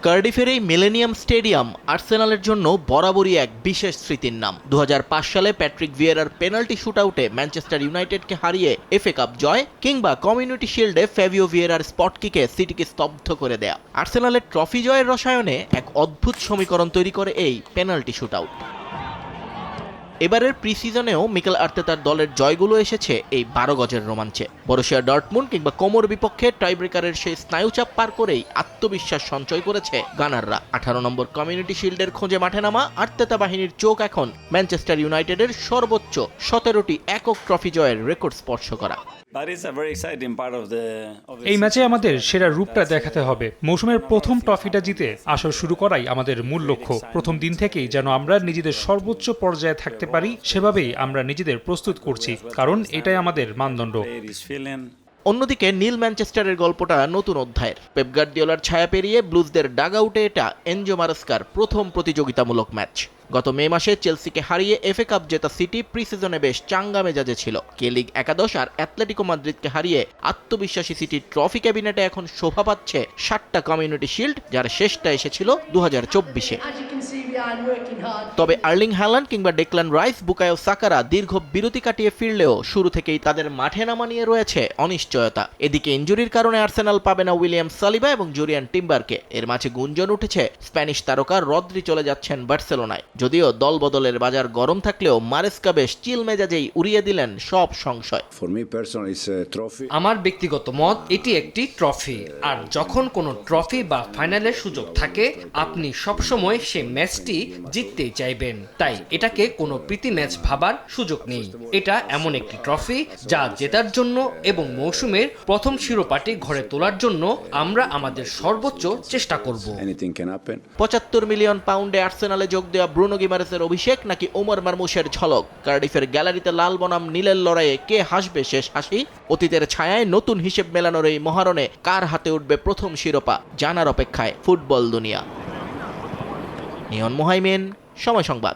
কার্ডিফের এই millennium stadium আর্সেনালের জন্য বরাবরই এক বিশেষ স্মৃতির নাম। 2005 সালে প্যাট্রিক ভিয়েরার পেনাল্টি শুটআউটে ম্যানচেস্টার ইউনাইটেডকে হারিয়ে এফএ কাপ জয়, কিংবা কমিউনিটি শিল্ডে ফ্যাবিও ভিয়েরার স্পট কিকে সিটিকে স্তব্ধ করে দেয়া। আর্সেনালের ট্রফি জয়ের রসায়নে এক অদ্ভুত সমীকরণ তৈরি করে এই পেনাল্টি শুটআউট। এবারের প্রি-সিজনেও মিকেল আর্তেতার দলের জয়গুলো এসেছে এই 12 গজের রোমাঞ্চে। বরুসিয়া ডর্টমুন্ড কিংবা কোমোর বিপক্ষে টাইব্রেকারের সেই স্নায়ুচাপ পার করেই আত্মবিশ্বাস সঞ্চয় করেছে গানাররা। 18 নম্বর কমিউনিটি শিল্ডের খোঁজে মাঠে নামা আর্তেতা বাহিনীর চোখ এখন ম্যানচেস্টার ইউনাইটেডের সর্বোচ্চ 17টি একক ট্রফি জয়ের রেকর্ড স্পর্শ করা। এই ম্যাচে আমাদের সেরা রূপটা দেখাতে হবে। মৌসুমের প্রথম ট্রফিটা জিতে আসর শুরু করাই আমাদের মূল লক্ষ্য। প্রথম দিন থেকেই যেন আমরা নিজেদের সর্বোচ্চ পর্যায়ে থাকতে পারি, সেভাবেই আমরা নিজেদের প্রস্তুত করছি, কারণ এটাই আমাদের মানদণ্ড। অন্যদিকে নীল ম্যানচেস্টারের গল্পটা নতুন অধ্যায়ের। পেপ গার্দিওলার ছায়া পেরিয়ে ব্লুজদের ডাগআউটে এটা এনজো মারেস্কার প্রথম প্রতিযোগিতামূলক ম্যাচ। গত মে মাসে চেলসিকে হারিয়ে এফএ কাপ জেতা সিটি প্রি-সিজনে বেশ চাঙ্গা মেজাজে ছিল। কে লিগ একাদশ আর অ্যাটলেটিকো মাদ্রিদকে হারিয়ে আত্মবিশ্বাসী সিটির ট্রফি ক্যাবিনেটে এখন শোভা পাচ্ছে 7টা কমিউনিটি শিল্ড, যার শেষটা এসেছিল 2024-এ। তবে আর্লিং হ্যালান্ড কিংবা ডেকলান রাইস, বুকায়ো সাকারা দীর্ঘ বিরতি কাটিয়ে ফিরলেও শুরু থেকেই তাদের মাঠে নামা নিয়ে রয়েছে অনিশ্চয়তা। এদিকে ইনজুরির কারণে আর্সেনাল পাবে না উইলিয়াম সালিবা এবং জুরিয়ান টিম্বারকে। এর মাঝে গুঞ্জন উঠেছে স্প্যানিশ তারকা রদ্রি চলে যাচ্ছেন বার্সেলোনায়। যদিও দল বদলের বাজার গরম থাকলেও মারেস্কা বেশ চিল মেজাজেই উড়িয়ে দিলেন সব সংশয়। আমার ব্যক্তিগত মত, এটি একটি ট্রফি, আর যখন কোনো ট্রফি বা ফাইনালের সুযোগ থাকে, আপনি সবসময় সে ম্যাচটি জিততেই চাইবেন। তাই এটাকে কোনো প্রীতি ম্যাচ ভাবার সুযোগ নেই। এটা এমন একটি ট্রফি যা জেতার জন্য এবং মৌসুমের প্রথম শিরোপাটি ঘরে তোলার জন্য আমরা আমাদের সর্বোচ্চ চেষ্টা করব। 75 মিলিয়ন পাউন্ডে আর্সেনালে যোগ দেওয়া ব্রুনো গিমারেসের অভিষেক নাকি ওমর মারমুশের ঝলক? কার্ডিফের গ্যালারিতে লাল বনাম নীলের লড়াইয়ে কে হাসবে শেষ হাসি? অতীতের ছায়ায় নতুন হিসেব মেলানোর এই মহারণে কার হাতে উঠবে প্রথম শিরোপা, জানার অপেক্ষায় ফুটবল দুনিয়া। নিয়ন মোহাইমেন, সময় সংবাদ।